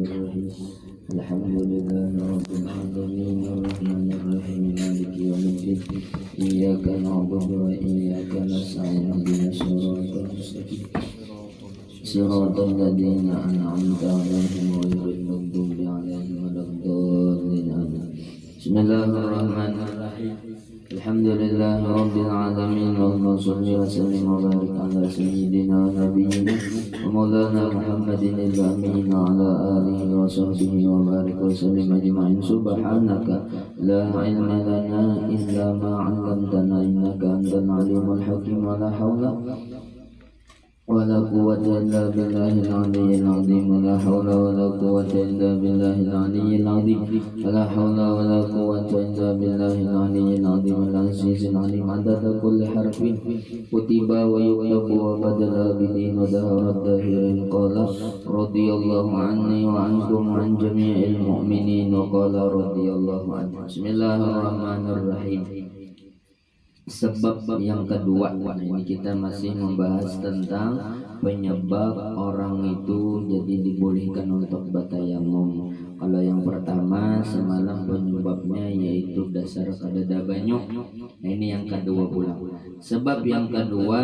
Bismillahirrahmanirrahim. Alhamdulillahirabbil alamin arrahmanir rahim maliki yaumiddin. Iyyaka na'budu wa iyyaka nasta'in ihdinas siratal mustaqim. Siratal ladzina an'amta 'alaihim ghairil maghdubi 'alaihim waladdallin. Bismillahirrahmanirrahim. Alhamdulillahi rabbil alamin. Allahumma shalli wa sallim wa barik ala sayyidina wa nabiyyina wa maulana Muhammadin al-amin wa ala alihi wa sahbihi wa barik wa sallim ajma'in. Subhanaka la ilma lana illa ma 'allamtana innaka antal alimul hakim. Wa la hawla ولا قوة إلا بالله العلي العظيم. ولا حول ولا قوة إلا بالله العلي العظيم. ولا حول ولا قوة إلا بالله العلي العظيم العزيز العليم. عدد كل حرف كتب ويكتب وبدل بدين ودهر الداهرين. قال رضي الله عني وعنكم وعن جميع المؤمنين. وقال رضي الله عنه. بسم الله الرحمن الرحيم. Sebab yang kedua, ini kita masih membahas tentang penyebab orang itu jadi dibolehkan untuk bertayamum. Kalau yang pertama semalam penyebabnya yaitu dasar kadada banyu. Nah ini yang kedua pula. Sebab yang kedua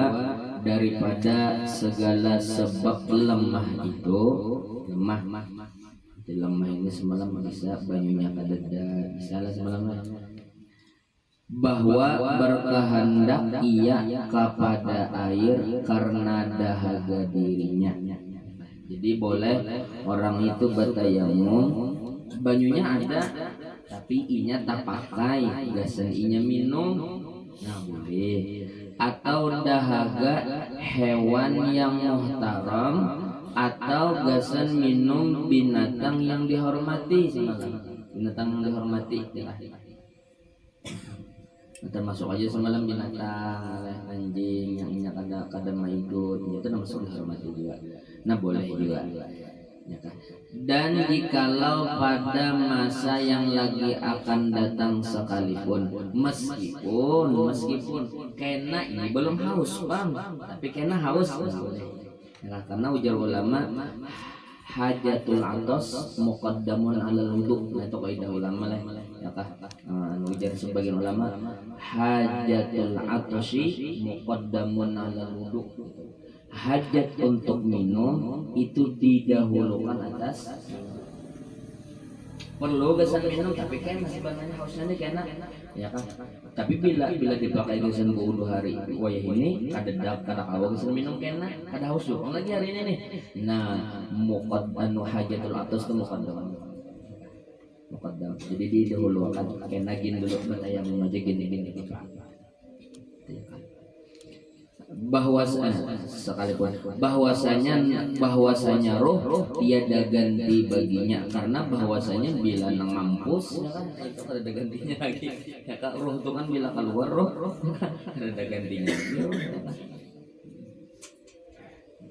daripada segala sebab lemah itu, lemah ini semalam bisa banyunya kadada, bisa lah semalam lah. Bahwa berkehendak ia kepada air karena dahaga dirinya. Jadi boleh orang itu bertayamum, banyunya ada tapi inya tak pakai, gasan inya minum, nah boleh. Atau dahaga hewan yang muhtaram, atau gasan minum binatang yang dihormati. Binatang yang dihormati termasuk aja semalam binatang anjing yang ini kada maikut itu termasuk dihormati juga. Nah boleh juga ya kan? Dan jikalau pada masa yang lagi akan datang sekalipun, meskipun kena ini belum haus bang, tapi kena haus boleh ya, karena ujar ulama hajatul atas muqaddamun alal wudu. Nah itu kaidah ulama lah ya kah. Ujar sebagian ulama hajatul atasi muqaddamun alal wudu. Hajat untuk minum itu didahulukan atas. Perlu gasan minum tapi kan masih banyaknya hausnya nih kena ya kan. Tapi bila dipakai gasan wudu hari wayah ini kada kawa gasan minum kena kada haus juga lagi hari ini nih. Nah muqaddam hajatul atas itu muqaddam. Jadi didahulukan kena gini dulu bertayamum aja gini bahwasanya roh tiada ganti baginya, karena bahwasanya bila nang mampus ya kan itu ada gantinya lagi ya kan. Roh itu kan bila keluar roh ada gantinya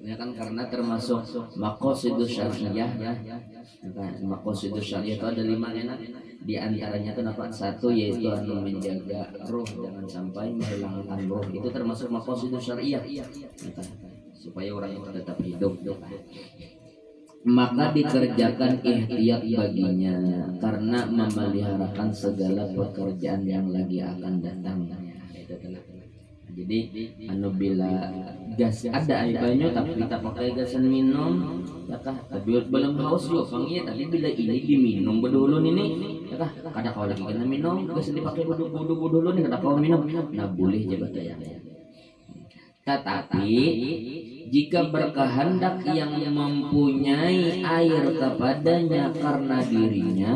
ya kan, karena termasuk maqasidus syariah ya kan. Maqasidus syariah itu ada 5 enak. Di antaranya itu apa? 1 yaitu menjaga roh jangan sampai menghilangkan roh. Itu termasuk maqasidus syariah ya kan? Supaya orang itu tetap hidup ya kan? Maka dikerjakan ihtiyat baginya karena memeliharakan segala pekerjaan yang lagi akan datang. Jadi bila gas ada air banyu tapi kita pakai gasan minum ya kah, tapi belum haus juga panggil. Tapi bila ini diminum bedulun ini ya kah, kada kau lagi kena minum gasan dipakai bedulun ini kada kau minum, nah boleh je bertayamum. Tetapi jika berkehendak yang mempunyai air kepadanya karena dirinya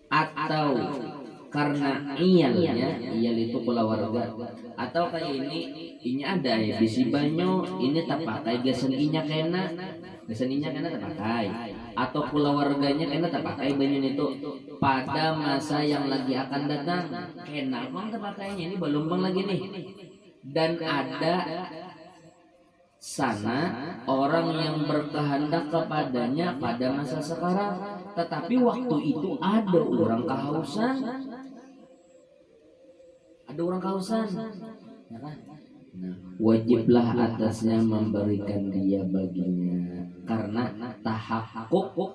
atau karena iyal itu keluarga, atau kayak ini ada ya bisi banyu ini tak pakai gasan inya kena tak pakai, atau keluarganya kena tak pakai banyu itu pada masa yang lagi akan datang kena bang tak pakainya ini belum bang lagi nih. Dan ada sana orang yang berkehendak kepadanya pada masa sekarang, tetapi waktu itu ada orang kehausan ya kan? Nah, wajiblah atasnya memberikan dia baginya.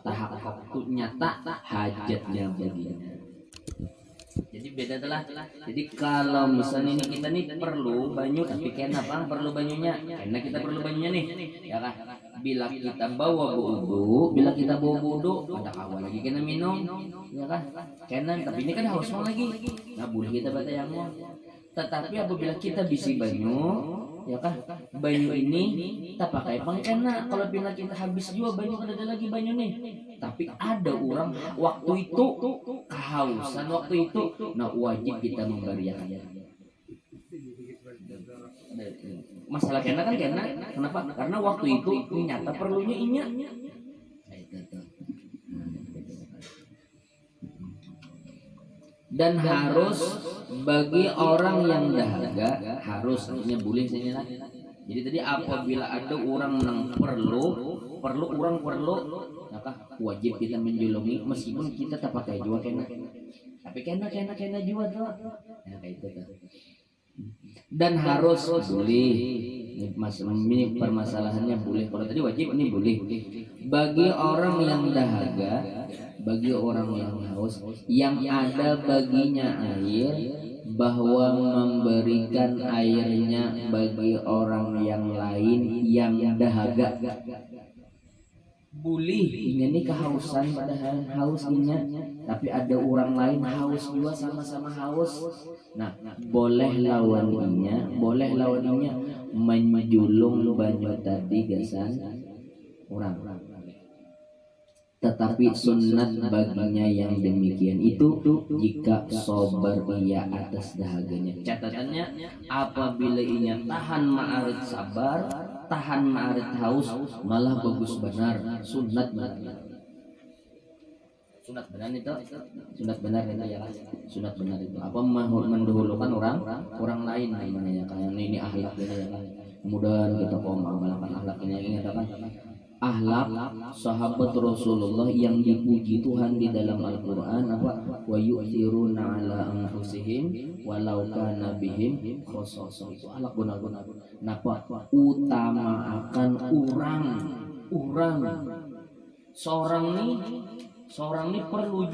tahakkuk itu nyata hajatnya baginya. Jadi beda telah. Jadi kalau misalnya ini kita nih perlu banyu, tapi kenapa perlu banyunya? Karena kita perlu banyunya nih, ya kan? Bila kita bawa wudu, ada kawan lagi kena minum, ya kan? Karena tapi ini kan haus lagi, nah boleh kita batayangnya. Tetapi apabila kita bisi banyu, ya kan, banyu ini kita pakai pangkena. Kalau bila kita habis juga banyu, kan ada lagi banyu nih. Tapi ada orang waktu itu kehausan waktu itu, nah wajib kita memberiakannya. Masalah kena kan kena, kenapa? Karena waktu itu nyata perlunya inya. Dan harus bagi orang yang dahaga harus artinya boleh saja. Jadi tadi apabila ada orang yang perlu maka wajib kita menjulungi meskipun kita tak pakai jua kena. Tapi kena jua tuh. Ya kayak itu tuh. Dan harus boleh. Ini permasalahannya boleh. Kalau tadi wajib ini boleh. Bagi orang yang dahaga, bagi orang yang haus, yang ada baginya air, bahwa memberikan airnya bagi orang yang lain yang dahaga. Boleh ini kehausan padahal haus ini, tapi ada orang lain haus juga sama-sama haus. Nah, boleh lawannya menjulung banyu tadi gasan orang. Tetapi sunat baginya yang demikian itu jika sobar ia atas dahaganya. Catatannya apabila ia tahan ma'arid sabar, tahan ma'arid haus, malah bagus benar sunat benar. Sunat benar itu ya, sunat benar itu apa mendahulukan orang lain namanya, kayak ini akhlak ya. Mudah kita mengamalkan akhlak ini apa? Akhlak sahabat Rasulullah yang dipuji Tuhan di dalam Al-Qur'an apa? Wa yu'thiruna 'ala anfusihim walau kana bihim khassasah. Itu akhlak benar-benar. Napa? Utama akan orang. Seorang nih perlu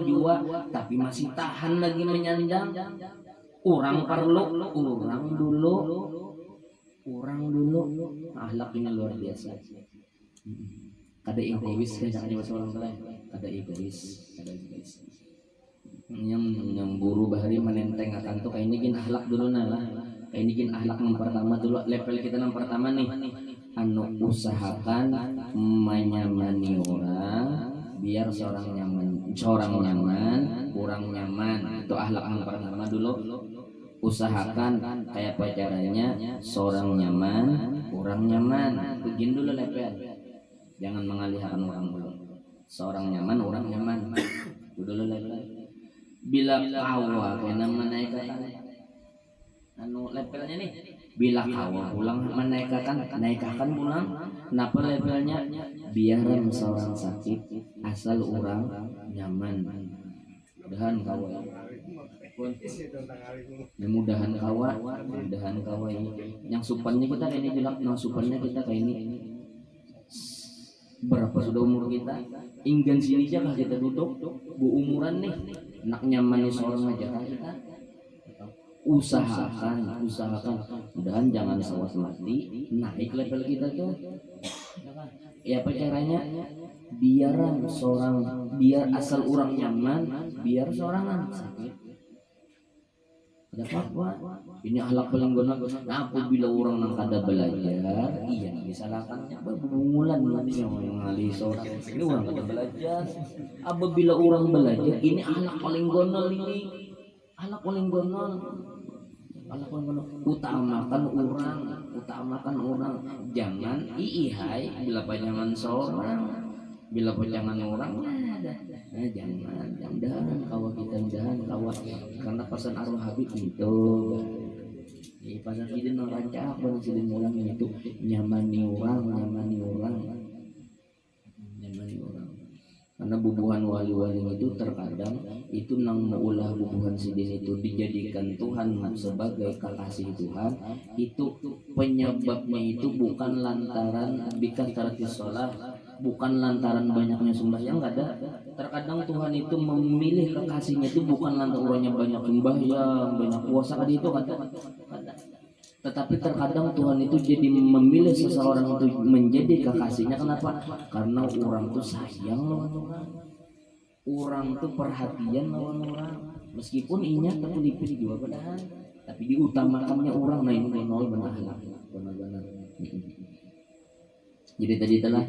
jua, tapi masih tahan lagi menyandang. Orang dulu akhlak ini luar biasa. Kada egois kan jangan diwasa orang lain. Kada egois. Yang guru bahari menenteng akan tuh kayak ini gin akhlak dulu lah. Kayak ini gin akhlak yang pertama dulu, level kita yang pertama nih. Usahakan menyamani orang biar seorang nyaman, orang nyaman. Itu akhlak yang pertama dulu. Usahakan kayak pacarannya seorang nyaman, orang nyaman. Begin dulu level. Jangan mengalihkan orang dulu. Seorang nyaman, orang nyaman. Itu dulu level. Bila kawa kena menaikkan levelnya nih. Bila kawa pulang naikkan pulang. Kenapa levelnya? Biaran seorang sakit asal orang nyaman. Mudahan kawa. Mudahan kawa ini. Yang supannya kita kayak ini jelak, supannya kita kayak ini. Berapa sudah umur kita? Inggan sini aja lah kita duduk. Bu umuran nih, nak nyaman nih seorang aja kah kita? Usahakan. Mudahan jangan sawas mati. Naik level kita tuh. Ya apa caranya? Biar asal orang nyaman, biar seorang sakit. Apa? Ini akhlak paling benar. Nah, apabila orang yang kada belajar, iya disalahkannya berbungulan nanti yang ngalih seorang. Ini orang kada belajar. Apabila orang belajar, ini akhlak paling gonol ini. Akhlak paling gonol. Utamakan orang. Jangan ihai bila panjangan seorang. Bila panjangan orang jangan kawa kita karena pesan arwah Habib itu pasal sidin merancak bang sidin ulang itu nyamani orang karena bubuhan wali-wali itu terkadang itu nang maulah bubuhan sidin itu dijadikan Tuhan sebagai kekasih Tuhan, itu penyebabnya itu bukan lantaran bikasratis sholat, bukan lantaran banyaknya sembahyang, enggak ada. Terkadang Tuhan itu memilih kekasihnya itu bukan lantaran orangnya banyak sembahyang, banyak puasa, kan itu ada. Tetapi terkadang Tuhan itu jadi memilih seseorang itu menjadi kekasihnya. Kenapa? Karena orang tuh sayang lawan orang, orang tuh perhatian lawan orang, meskipun inya terpilih-pilih juga padahal, tapi diutamakannya orang. Nah ini benar-benar. Jadi tadi telah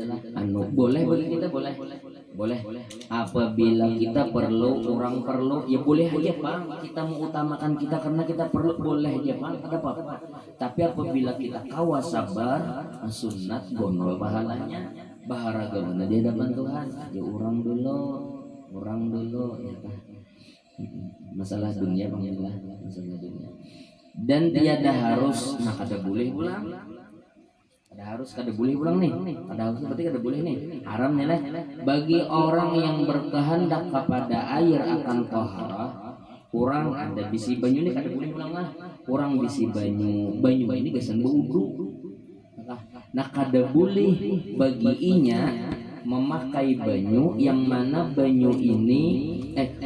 boleh bagi kita, boleh apabila kita perlu, orang perlu, ya boleh aja Pak, kita mau utamakan kita karena kita perlu, boleh aja Pak, ada apa-apa. Tapi apabila kita kawas sabar sunat bonol pahalanya, baharaga mana di hadapan Tuhan, ya orang dulu ya Pak. Masalah dunia Bang, masalah dunia. Dan tiada harus, nah kada boleh pulang, kada boleh pulang nih, kada harus berarti kada boleh nih, haram nih bagi orang yang berkehendak kepada air akan toharah. Orang ada bisi banyu nih kada boleh pulang lah, orang bisi banyu ini gasan berudu, nah kada boleh bagi inya memakai banyu yang mana banyu ini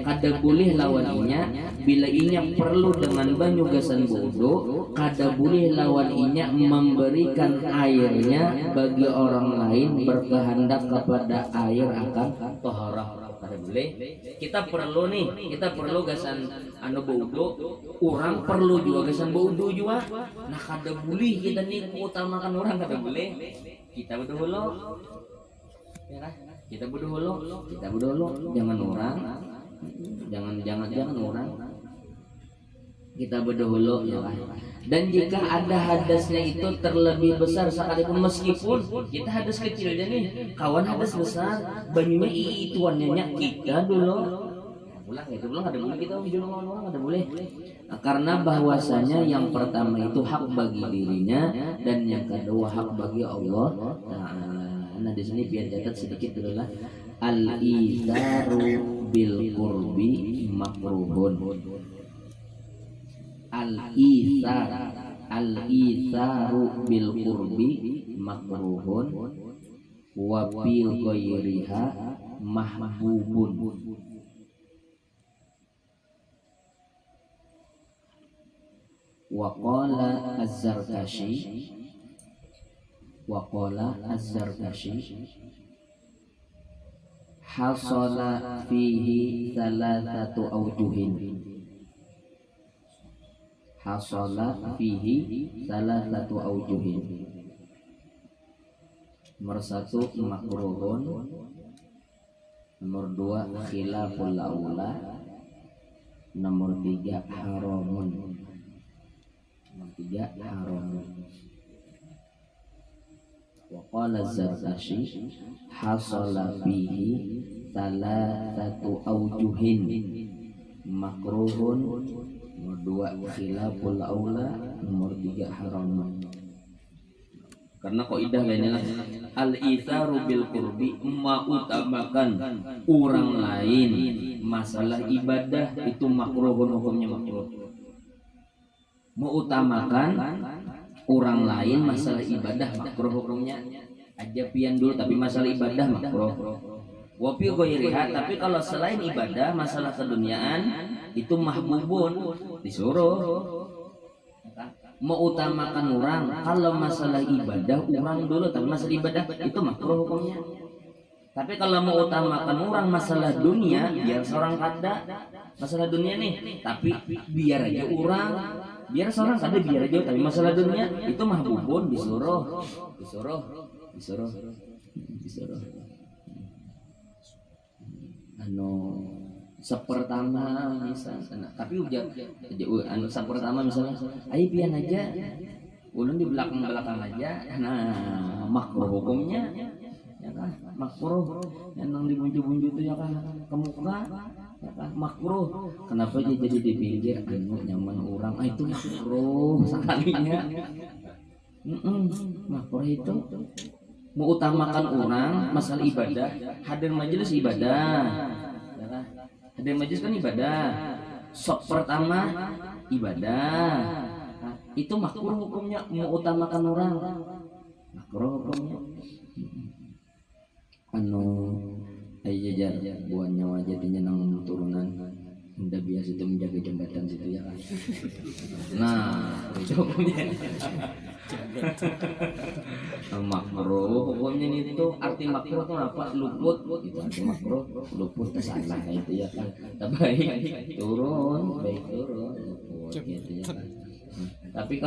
kada boleh lawannya bila inya perlu dengan banyu gasan bodo, kada boleh lawan inya memberikan airnya bagi orang lain berkehendak kepada air akan toharah, kada boleh. Kita perlu gasan anu bodo, orang perlu juga gasan bodo juga, nah kada boleh kita nih utamakan orang, kada boleh. Kita berdahulu ya, kita berdahulu jangan orang, jangan orang, kita berdahulu ya kan. Dan jika ada hadasnya itu terlebih besar sekalipun, meskipun kita hadas kecil aja nih, kawan hadas besar, banyunya ituannya kita dulu pulang ada boleh kita video orang ada boleh. Nah, karena bahwasanya yang pertama itu hak bagi dirinya dan yang kedua hak bagi Allah Nah di sini biar catat sedikit dulu lah. Al-itharu bil qurbi makruhun. Al-itharu bil qurbi makruhun wa bil ghairiha mahbubun. Wa qala az-Zarkashi hasala fihi thalathatu awjuhin. Nomor 1 makruhun, nomor 2 khilaful aula, nomor 3 haramun. Wa qala az-Zarkashi hasala fihi thalathatu awjuhin makruhun, nomor 2 khilaful aula, nomor 3 haramun. Karena kaidah lainnya al-itharu bil qurbi, utamakan orang lain masalah ibadah itu makruhun, hukumnya makruh. Mengutamakan orang lain masalah ibadah makruh, hukumnya aja pian dulu, tapi masalah ibadah makruh. Wa fi ghairiha, tapi kalau selain ibadah masalah keduniaan itu mahbubun, disuruh. Mengutamakan orang kalau masalah ibadah orang dulu, tapi masalah ibadah itu makruh hukumnya. Tapi kalau mengutamakan orang masalah dunia, biar seorang kada masalah dunia nih, tapi biar aja orang, biar seorang kada biar aja, tapi masalah dunia itu mahbubun, disuruh. Sepertama misalnya, tapi sepertama misalnya, ayo pian aja, ulun di belakang aja, nah makruh hukumnya, ya kan, makruh, yang dibunju-bunju itu ya kan, ke muka, ya kan, makruh. Kenapa dia jadi di pinggir, nyaman orang, itu makruh sekalinya, makruh itu. Mengutamakan orang masalah ibadah, hadir majelis ibadah, Hadir majlis kan ibadah. Sok pertama ibadah. Nah, itu makruh hukumnya, mengutamakan orang. Makruh hukumnya. Anu aja jajar buat nyawa jadinya nang turunan udah biasa itu menjaga jembatan situ ya kan. Nah itu hukumnya makruh hukumnya itu. Arti makruh itu apa? Luput itu arti makruh. Luput tersalah itu ya kan. Baik turun luput gitu ya kan. Tapi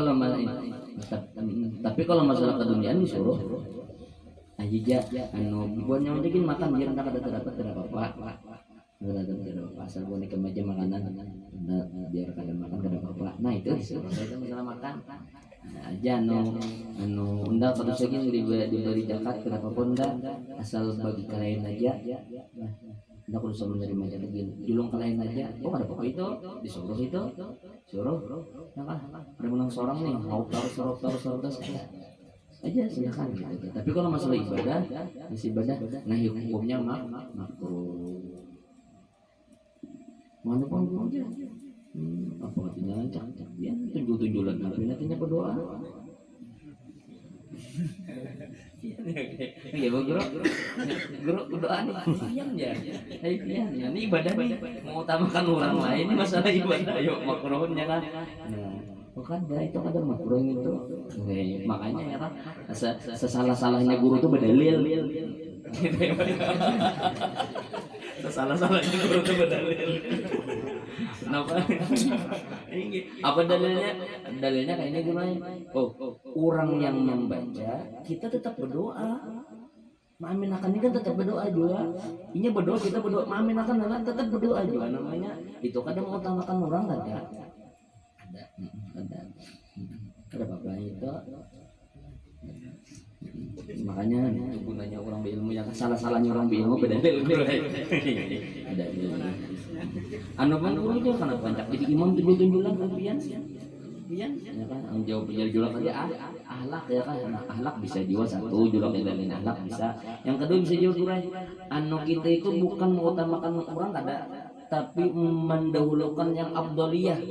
kalau masalah keduniaan disuruh aja anu buatnya mungkin makan biar tak ada terdapat apa-apa. Asal boneka meja makanan biar kalian makan tidak apa-apa. Nah itu masalah makan. Nah, aja anu unda pada segini diberi zakat kenapa pun dah asal bagi kalian aja. Unda kudu sama menerima zakat julung kalian aja. Oh ada apa itu disuruh itu suruh. Nah kan ada menang seorang nih mau taruh aja silakan gitu. Tapi kalau masalah ibadah, nah hukumnya makruh. Mana pun aja. Apa artinya lancar? Ya tunjuk-tunjulan. Tapi nantinya berdoa. Ya guru berdoa nih. Diam ya. Ini ibadah nih. Mengutamakan orang lain ini masalah ibadah. Yuk makruhnya kan. Bukan ya itu kadang makruh itu. Makanya ya kan sesalah-salahnya guru tuh berdalil. Sesalah-salahnya guru tuh berdalil. Kenapa? Apa dalilnya? Dalilnya kayaknya gimana? Orang yang membaca kita tetap berdoa. Mengaminakan ini kan tetap berdoa juga. Ini berdoa kita berdoa. Mengaminakan tetap berdoa juga namanya. Itu kadang mengutamakan orang ada. Ada apa itu makanya gunanya orang berilmu yang salah-salahnya orang berilmu berdalil ada anu pun guru itu karena banyak jadi imam tunjuk-tunjulan kemudian ya kan jawab julak aja ahlak ya kan. Nah, ahlak bisa juga satu julak dan ahlak bisa yang kedua bisa juga kurang anu kita itu bukan mengutamakan orang ada tapi mendahulukan yang abdoliyah.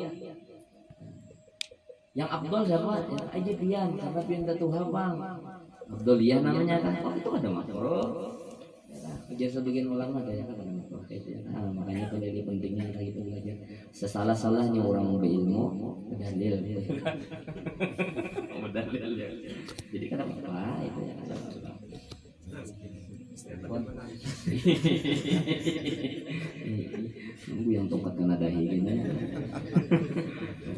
Yang Abdul siapa? Ya, aja pian karena pian ke Tuhan bang. Abduliyah namanya kan. Oh itu ada makruh. Ya, sebagian ulama ada ya kan ada makruh itu. Nah, makanya penjadi pentingnya kayak gitu belajar. Sesalah-salahnya orang berilmu berdalil. Berdalil ya. Jadi kan apa itu ya kan. Nunggu yang tongkat kena dahi gini.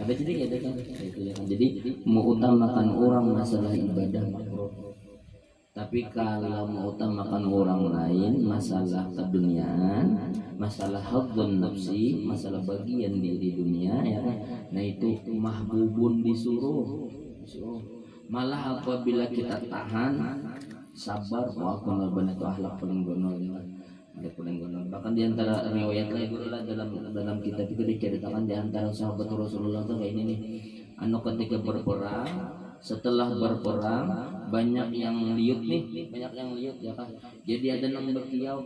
Ada jadi ya kan itu ya kan. Jadi mengutamakan orang masalah ibadah makruh. Tapi kalau mengutamakan orang lain masalah keduniaan, masalah hadzun nafsi, masalah bagian diri dunia ya kan. Nah itu mahbubun disuruh. Malah apabila kita tahan sabar, wah kalau benar itu akhlak paling gonol ya. Ada paling gonol. Bahkan di antara riwayat lain dalam kitab itu diceritakan di antara sahabat Rasulullah itu kayak ini nih. Anu ketika berperang, setelah berperang banyak yang liut ya kan. Jadi ada nang berkiau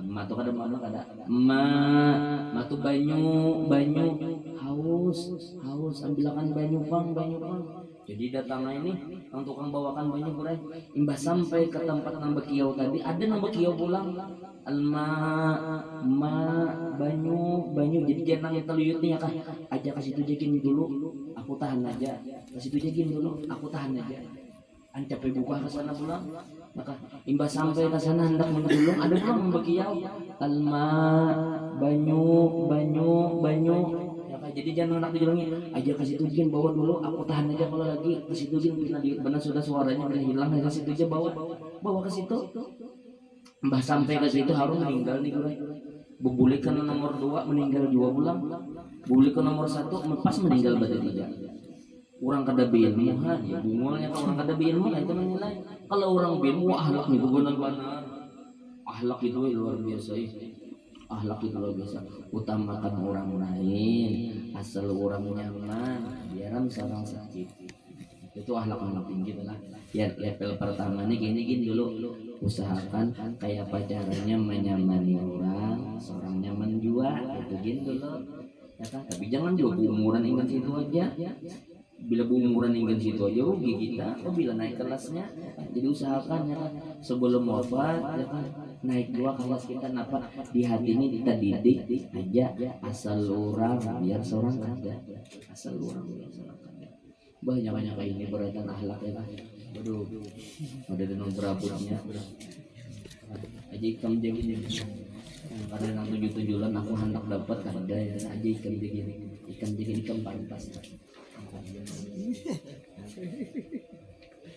matu kada mana kada matu banyu haus ambilkan banyu bang. Jadi datanglah ini yang tukang bawakan banyak burai. Imbas sampai ke tempat nambah kiau tadi, ada nambah kiau pulang. Banyu. Jadi jangan yang teluyut nih ya kah. Aja kasih itu jakin dulu, aku tahan aja. Kasih itu jakin dulu, aku tahan aja. Ancap buka ke sana pulang. Maka imbas sampai ke sana hendak menulung, ada pulang nambah kiau. Banyu. Jadi jangan anak dibilangin aja kasih tujin bawa dulu aku tahan aja kalau lagi kasih tujin benar sudah suaranya udah hilang kasih tujin bawa ke situ mbah sampai ke situ harus meninggal nih gue bubulikan nomor 2 meninggal 2 bulan bubulikan nomor 1 pas meninggal pada 3 orang kada beilmu ya bungolnya kalau orang kada beilmu itu menilai kalau orang beilmu ahlak itu benar-benar ahlak itu luar biasa ahlak itu luar biasa utamakan orang lain asal orang nyaman biaran seorang sakit Itu akhlak yang tinggi lah. Ya level pertama nih gini dulu, usahakan kayak pacarannya menyamani orang, seorang nyaman jua, itu gini dulu. Ya kan? Tapi jangan juga umuran ingin situ aja. Bila umuran ingin situ aja rugi kita. Oh bila naik kelasnya, ya kan? Jadi usahakan ya kan? Sebelum wafat, ya kan? Naik dua kelas kita napa di hati ini kita didik aja asal orang biar seorang ada, asal orang biar seorang ada. Banyak kayak ini beratan akhlak ya kan. Aduh, ada dengan berabutnya. Aja ikan jadi karena yang 7-7 aku hendak dapat kada ya aja ikan jadi ikan pantas.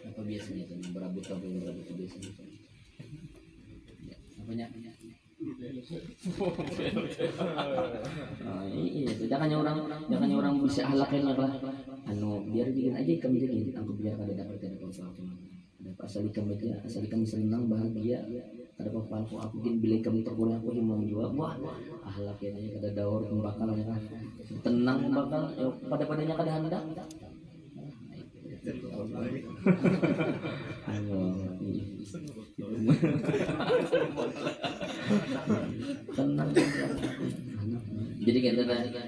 Apa biasanya kan berabut biasanya? Ya, apanya? Iya, jangan orang bisa halaknya lah. Biar bikin aja ikan jadi aku biar kada dapat apa-apa. Asal ikan senang bahagia. Ada apa aku bikin bila ikan terkurang aku mau jual. Wah, ahlaknya kada daur pembakal ya kan. Tenang pembakal, pada-padanya kada hendak. Tenang.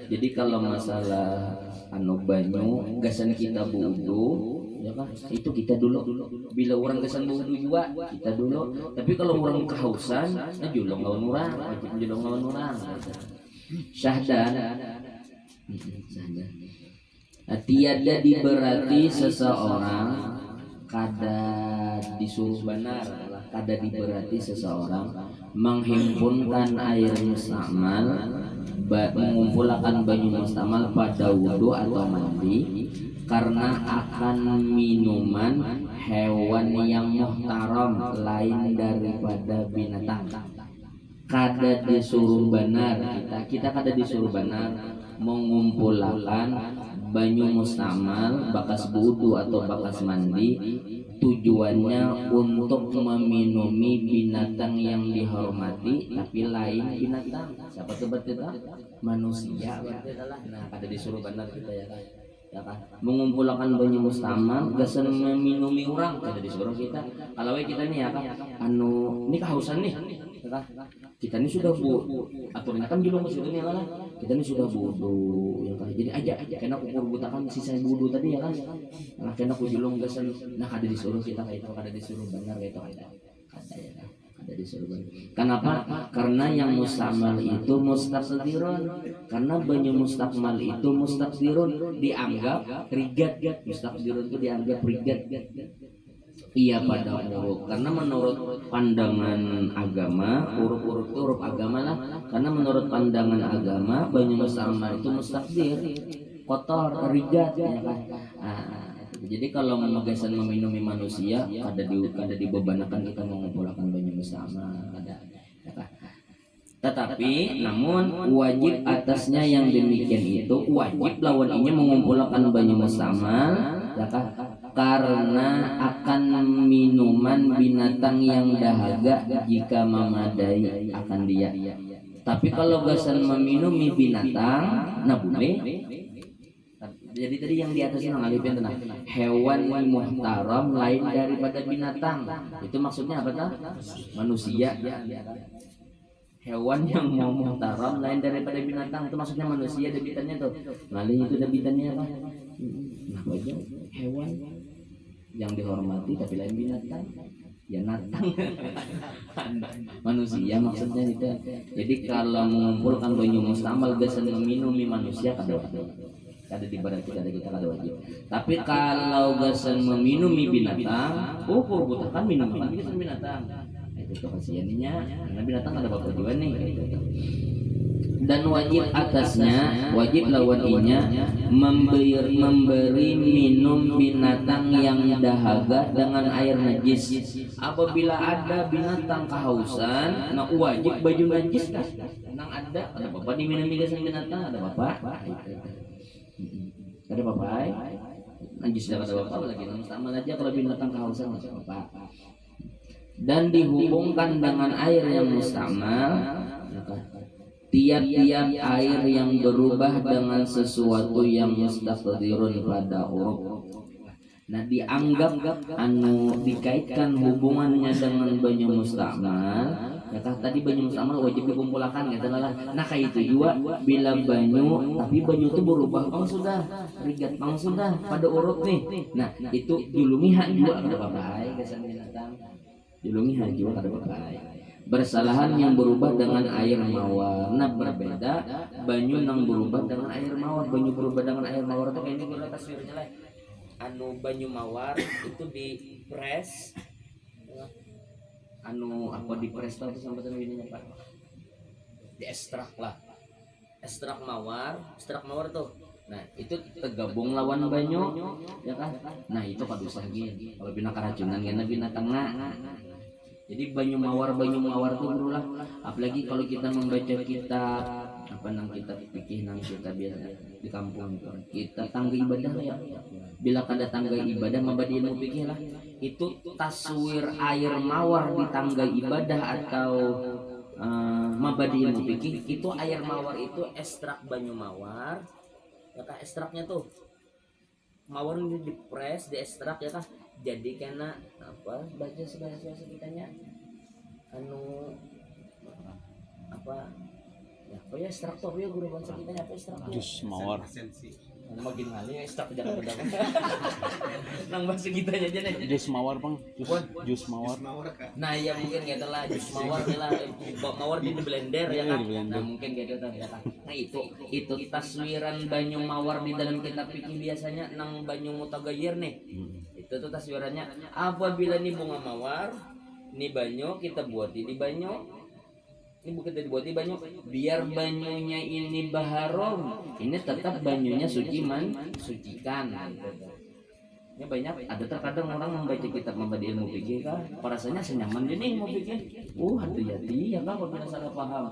Jadi kalau masalah banyu gasan kita budu ya kan itu kita dulu bila orang gasan budu juga kita dulu, tapi kalau orang kehausan julung lawan orang wajib julung lawan orang syahdan tiada diberati seseorang kada disuruh benar kada diberati seseorang menghimpunkan air mustamal mengumpulkan banyu mustamal pada wudhu atau mandi karena akan minuman hewan yang muhtaram lain daripada binatang. Kada disuruh benar kita kada disuruh benar mengumpulkan banyu mustamal bakas wudu atau bakas mandi tujuannya untuk meminumi binatang yang dihormati tapi lain binatang. Siapa tuh berarti manusia berarti adalah. Nah kada disuruh benar kita ya kan mengumpulkan banyu mustamal gasan meminumi orang kada disuruh kita. Kalau kita nih ya kan ini kehausan nih ya kan? Kita ini sudah aturannya kan julung maksudnya lah kita ini sudah budu ya kan jadi aja karena ukur butakan sisa budu tadi ya kan nah karena aku julung gasan nah kada disuruh kita kayak itu kada disuruh benar kayak itu kada ya kan kada disuruh benar. Kenapa? Karena yang mustamal itu mustaqdirun, karena banyu mustakmal itu mustaqdirun dianggap rigat, mustaqdirun itu dianggap rigat. Iya pada huruf, karena menurut pandangan agama huruf-huruf itu huruf agama lah. Karena menurut pandangan agama banyu mustamal itu mustaqdir, kotor, rigat ya kan. Jadi kalau memegasan meminumi manusia kada dibebanakan kita mengumpulkan banyu mustamal kada. Tetapi namun wajib atasnya yang demikian itu wajib lawan ini mengumpulkan banyu mustamal ya kan karena akan minuman binatang yang dahaga jika memadai akan dia. Tapi kalau gasan meminumi binatang, nah boleh. Jadi tadi yang di atasnya ngalipin tenang. Hewan muhtaram lain daripada binatang. Itu maksudnya apa tuh? Manusia. Hewan yang mau muhtaram lain daripada binatang itu maksudnya manusia debitannya tuh. Ngalih itu debitannya apa? Nah, aja hewan yang dihormati tapi lain binatang ya natang manusia maksudnya itu. Jadi kalau mengumpulkan banyu mustamal gasan meminumi manusia kada diberati kada kita kada wajib. Tapi kalau gasan meminumi binatang ukur butakan minuman gasan binatang itu kasihannya karena binatang ada bapak juga nih gitu. Dan wajib atasnya wajib lawaninya memberi minum binatang yang dahaga dengan air najis. Apabila ada binatang kehausan, nah wajib baju najis kan? Nang ada bapak diminum gasan binatang ada bapak. Ada bapak. Najis dah ada bapak lagi sama aja kalau binatang kehausan ada bapak. Dan dihubungkan dengan air yang mustamal. Tiap-tiap air yang berubah dengan sesuatu yang mustaqdirun pada huruf. Nah dianggap anu dikaitkan hubungannya dengan banyu mustakmal, ya tadi banyu mustakmal wajib dikumpulkan gitu lah. Nah kayak itu juga bila banyu, tapi banyu itu berubah bang sudah, rigat bang sudah pada urut nih. Nah itu julungi hak juga kada pakai kesan binatang, julungi hak juga kada pakai. Bersalahan yang berubah dengan air mawar. Nah berbeda banyu yang berubah dengan air mawar. Banyu berubah dengan air mawar itu kayaknya kita taswirnya lah. Anu banyu mawar itu dipres, anu apa dipres tau sampai ininya Pak, diekstrak lah, ekstrak mawar tuh. Nah itu tergabung lawan banyu ya kan. Nah itu kada usah gini kalau bina keracunan karena bina tengah. Jadi banyu mawar tuh berulah. Apalagi kalau kita membaca kitab apa nang kitab fikih nang kita biasa di kampung kita tangga ibadah ya. Bila kada tangga ibadah mabadi ilmu fikih lah. Itu taswir air mawar di tangga ibadah atau mabadi ilmu fikih itu air mawar itu ekstrak banyu mawar. Ya kan ekstraknya tuh mawar ini dipres, diekstrak ya kan. Jadi karena apa baca bahasa kitanya anu apa ya oh ya ekstraktor ya guru bahasa kitanya apa ekstraktor jus mawar makin kali ekstrak jangan pedang nang bahasa kitanya aja nih jus mawar bang jus mawar nah ya mungkin gitu lah jus mawar lah mawar di blender ya kan nah mungkin gitu tuh ya kan nah itu taswiran banyu mawar di dalam kitab fikih biasanya nang banyu mutaghayyir nih. Itu tuh taswirannya apabila nih bunga mawar ini banyu kita buat di banyu ini bukan dibuat di banyu biar banyunya ini baharom ini tetap banyunya sucikan gitu. Ini banyak ada terkadang orang membaca kitab mabadi ilmu fikih kan rasanya senyaman jadi ilmu fikih hati-hati ya kan kalau salah paham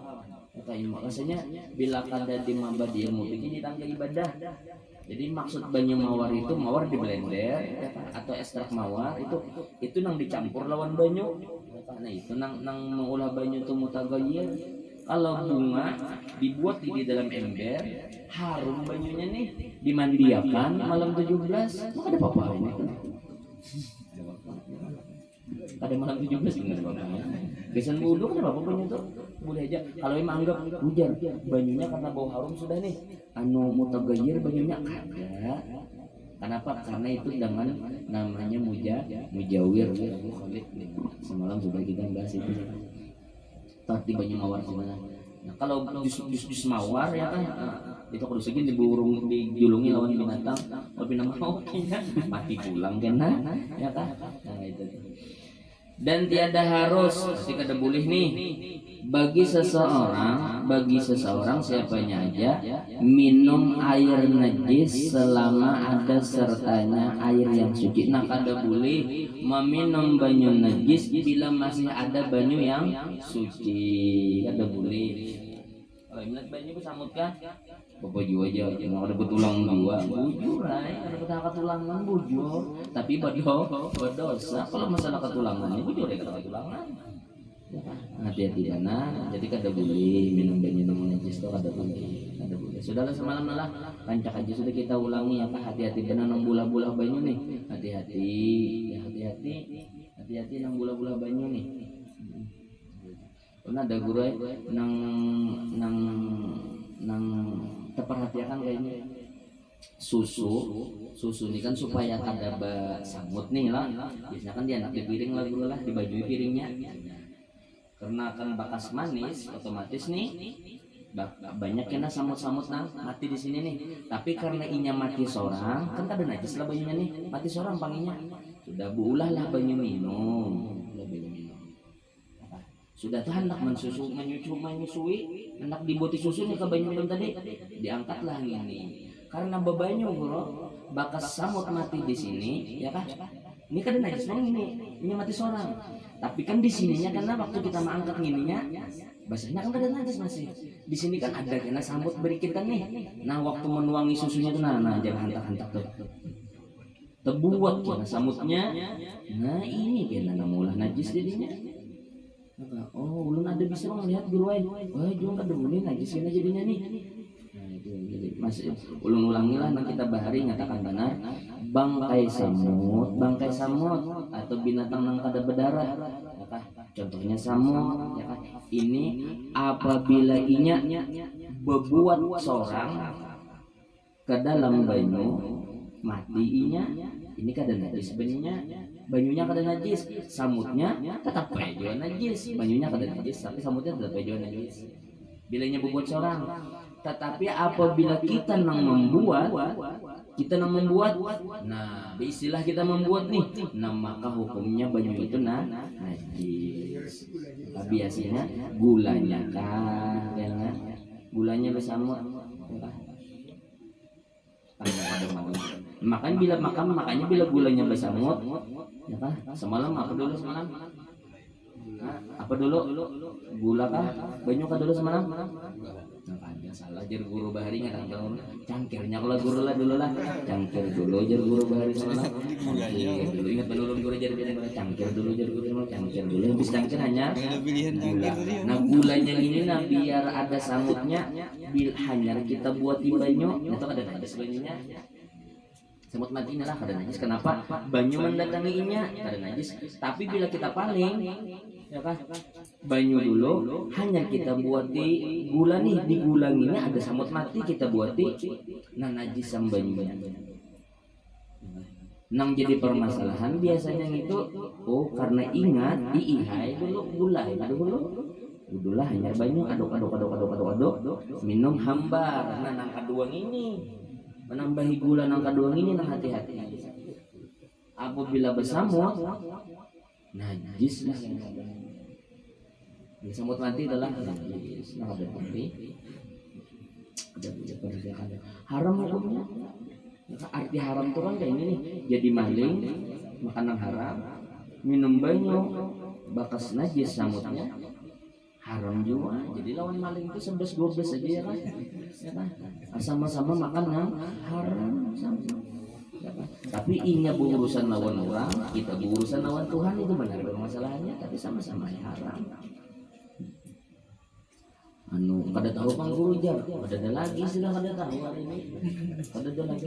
rasanya bila kada di mabadi ilmu fikih di tangga ibadah. Jadi maksud banyu mawar itu mawar di blender ya, atau ekstrak mawar itu nang dicampur lawan banyu. Nah itu nang mengolah banyu itu mutaghayyir. Kalau bunga dibuat di dalam ember, harum banyunya nih, dimandiakan malam 17, maka ada apa-apa ini kan? Ada malam 17 enggak ada apa-apa. Biasanya wudhu kan apa banyu tuh? Boleh aja. Kalau emang anggap hujan, banyunya karena bau harum sudah nih. Anu mutaghayyir banyunya ada. Kenapa? Karena itu dengan namanya mujawir. Khalid semalam sudah kita bahas itu. Tadi banyu mawar gimana? Nah, kalau jus mawar ya kan itu kalau segini diburung dijulungi lawan binatang, lebih nama mati pulang kena ya kan? Nah itu. Dan tiada harus ketika ada boleh nih bagi seseorang siapanya aja minum air najis selama ada sertanya air yang suci. Nah kada boleh meminum banyu najis bila masih ada banyu yang suci, kada boleh. Kalau ingat banyu kesamut kan bapak jua aja yang ada betulang dua bujur ada betah ketulangan bujur tapi berdosa kalau masalah ketulangan ini bujur ya ketulangan hati-hati karena jadi kada boleh minum banyu najis itu kada boleh. Sudahlah semalam lah rancak aja sudah kita ulangi apa hati-hati benar nang bola-bola banyu nih hati-hati nang bola-bola banyu nih. Karena ada guru nang terperhatikan kayaknya susu ini kan supaya kada samut nih lah biasanya kan dia anak di piring lah guru lah di baju piringnya karena kan bakas manis otomatis nih banyak kena samut-samut nang mati di sini nih tapi karena inya mati seorang kan kada najis lah banyunya nih mati seorang panginya sudah buulah lah banyu minum sudah tuh hendak menyusui hendak dibuati susu nih ke banyu minum tadi diangkatlah ini karena bebanyu bro bakas samut mati di sini ya kan ini kan najis bang ini mati seorang tapi kan di sininya karena waktu kita mengangkat ininya basahnya kan ada najis masih di sini kan ada kena samut berikan kan nih nah waktu menuangi susunya tuh nah jangan hantak-hantak tuh terbuat kena samutnya nah ini kena namulah najis jadinya. Oh, ulun ada bisa melihat guruan. Wah, jual kada boleh najis kena jadinya nih. Nah, itu jadi masih ulun ulangilah nang kita bahari ngatakan benar bangkai samut atau binatang yang kada berdarah, ya kah? Contohnya samut, ya kah? Ini apabila inya berbuat seorang ke dalam banyu mati inya, ini kada najis banyunya kada najis, samutnya tetap aja najis, banyunya kada najis tapi samutnya tetap aja najis bila inya berbuat seorang. Tetapi apabila kita nang membuat, nah istilah kita membuat nih, nah maka hukumnya banyu itu najis. Nah, biasanya gulanya kan, ya kan? Gulanya bersama, makanya bila gulanya bersama, ya kan? Semalam apa dulu semalam? Apa dulu? Gula kah? Banyu kah dulu semalam? Makanya salah jar guru bahari ngadang tahun cangkirnya kalau guru lah dulu lah cangkir dulu jar guru bahari semalam cangkir dulu ingat penurun guru jar cangkir dulu jar guru semalam cangkir dulu habis cangkir hanya gula. Nah gulanya ini nah biar ada samutnya hanya kita buat di banyu itu ada najis banyunya. Semut mati lah kada najis. Kenapa? Banyu mendatanginya kada najis. Tapi bila kita paling, ya kan? Banyu dulu hanya kita buat di gula nih, di gula ini ada semut mati kita buat di, nah najis sama banyunya. Nang jadi permasalahan biasanya itu, oh karena ingat diihai dulu gula, dulu hanya banyu aduk minum hambar. Nah nang kaduang ini menambahi gula nang kaduang ini nang hati-hati. Apabila bersamut najis lah. Samut mati adalah najis. Nah ada tapi ada perbuatan haram hukumnya. Arti haram itu kan kayak ini nih, jadi maling makanan haram, minum banyu bakas najis samutnya haram juga. Jadi lawan maling itu 11-12 aja ya kan, sama-sama makan yang haram sama. Tapi inya berurusan lawan orang, kita berurusan lawan Tuhan, itu benar masalahnya, tapi sama-sama haram. Kada tahu Kang Guru jar, kada lagi sudah kada tahu hari ini, kada ada lagi.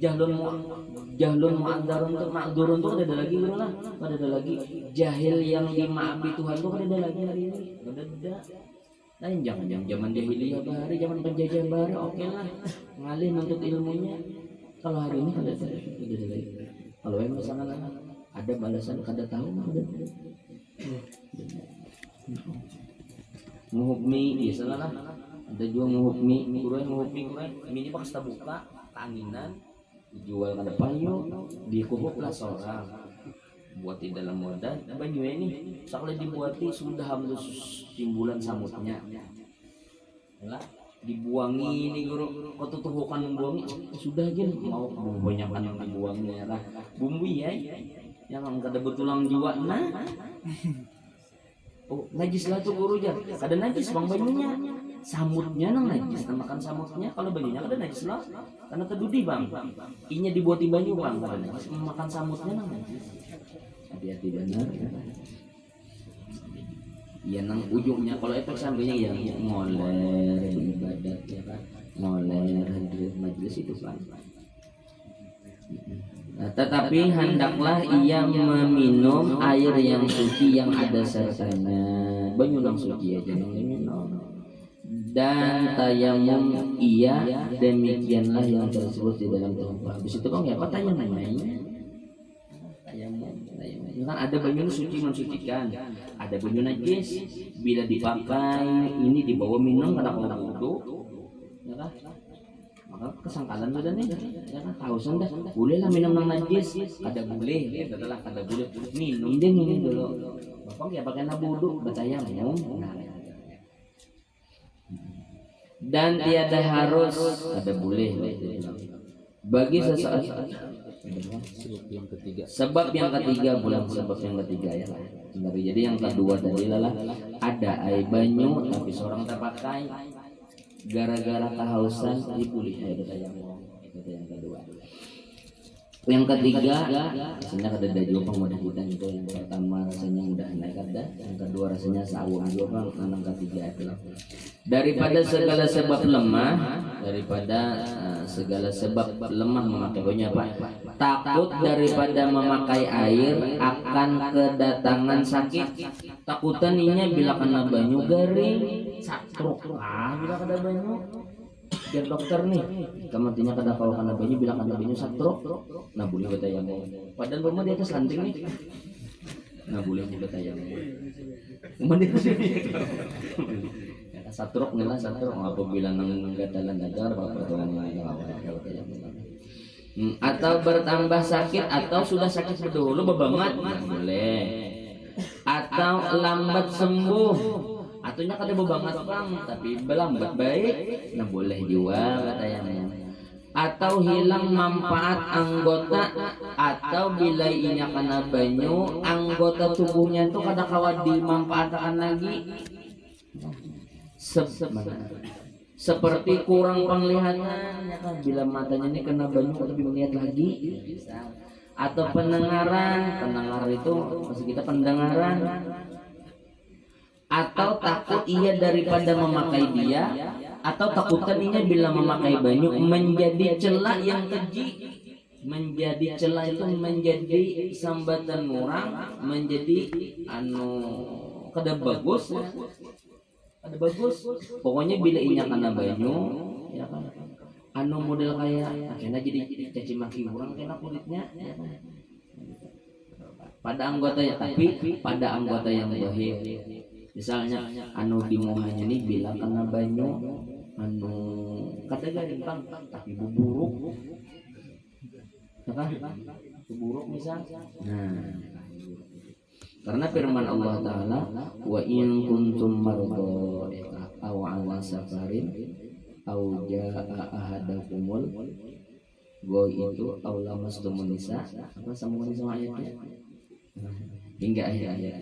Jahlun mu'adzarun untuk ma'dzurun tuh kada ada lagi Guru lah, kada ada lagi. Jahil yang dimaafi Tuhan tuh kada ada lagi hari ini, kada ada. Lain jangan zaman jahiliyah bahari, zaman penjajahan bahari, oke lah, ngalih nuntut ilmunya. Kalau hari ini kada ada lagi. Kalau yang misalnya ada balasan kada tahu, kada ada. Muhukmi biasalah ada juga muhukmi kurang ini bekas buka keanginan dijual kada payu dikuhuplah seorang buat di dalam wadah banyu ini sekali dibuati sudah hamil timbulan samutnya lah dibuangi ini Guru kau tutuhukan membuangi sudah aja mau bumbunya yang dibuangnya lah bumbu ya yang kada betulang juga nah. Oh, najis lah tuh Guru jar. Kada najis bang banyunya. Samutnya nang najis, makan samutnya. Kalau banyunya kada najis lah. Karena kedudi bang. Inya dibuat di banyu bang, kada najis. Makan samutnya nang najis. Hati-hati benar. Ya nang ujungnya kalau efek sampingnya yang ngoler ibadat ya kan. Ngoler hadir majelis itu bang. Nah, tetapi hendaklah ia meminum air yang suci yang ada sertanya. Banyu yang suci aja yang diminum. Dan tayamum ia demikianlah yang tersebut di dalam tempat. Habis itu kan ya apa tayamum namanya? Tayamum. Kan ada banyu suci mensucikan, ada banyu najis. Bila dipakai ini dibawa minum kada kada wudu. Ya kan? Maka kesangkalan sudah nih, ya kan tahu sudah boleh lah minum nang najis, ada boleh, ya adalah kada boleh minum deh ini dulu. Bapak ya pakai nabudu bertayamum, dan tiada harus ada boleh bagi seseorang. Sebab yang ketiga bulan sebab yang ketiga ya. Jadi yang kedua tadi adalah ada air banyu tapi seorang terpakai. Gara-gara kehausan dipulih air tayamum. Itu yang kedua. Yang ketiga, rasanya kada ada juga pemuda kita itu. Yang pertama rasanya udah naik ada, yang kedua rasanya sawung juga, yang ketiga itu daripada segala sebab lemah, segala sebab lemah memakai banyak apa? Takut daripada memakai air akan kedatangan sakit. Takutan inya bila kena banyu garing, satruk. Bila kada banyu biar dokter nih kamatinya kada kalau kena banyu bilang kena banyu satruk nah boleh kita yang padahal rumah di atas lanting nih nah boleh juga tayang rumah di atas satruk nila satruk apabila nang gatalan dagar apa pertolongan atau bertambah sakit atau sudah sakit dulu bebanget nah, boleh atau lambat sembuh atunya kada bebangat bang tapi belambat baik nah boleh juga katanya atau hilang manfaat anggota atau bila inya kena banyu anggota tubuhnya itu kada kawat dimanfaatkan lagi seperti kurang penglihatan ya kan bila matanya ini kena banyu tapi melihat lagi atau pendengaran itu maksud kita pendengaran atau takut ia daripada memakai dia atau takutan ia bila memakai banyu menjadi celah yang keji menjadi celah itu menjadi sambatan orang menjadi kada bagus pokoknya bila inya kena banyu ya kan model kayak kena jadi caci maki orang kena kulitnya ya kan? Pada anggota ya tapi pada anggota yang zahir misalnya di muhanya nih bila kena banyu kata garing bang tapi buburuk buburuk misal nah karena firman Allah Ta'ala wa in kuntum mardo aw ala safarin aw jaa ahadakumul itu aw lamastumun nisa apa sambungan sama ayatnya hingga akhir-akhir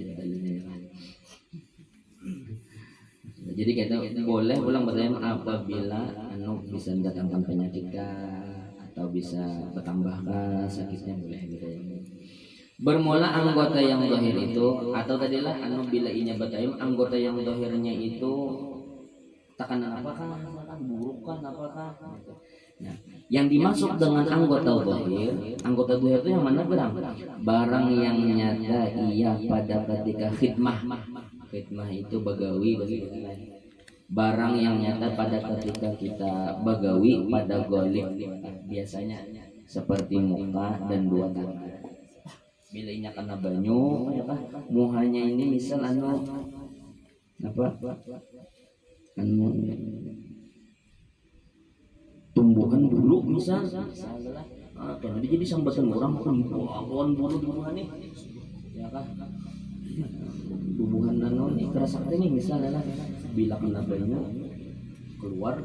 jadi kita boleh ulang bertanya apabila bisa mendatangkan penyakit atau bisa bertambah sakitnya boleh gitu ya. Bermula anggota yang zahir itu atau tadilah bila inya bertayam anggota yang zahirnya itu tekanan apakah burukan apakah nah, yang dimaksud dengan anggota zahir itu yang mana barang yang nyata ia pada ketika khidmah itu bagawi barang yang nyata pada ketika kita bagawi pada golib biasanya seperti muka dan dua tangan bila inya kena banyu muhanya ini misal tumbuhan bulu misal karena dia jadi sambatan orang pohon bulu tumbuhan nih ya kan tumbuhan ini kerasa ini misalnya bila kena banyu keluar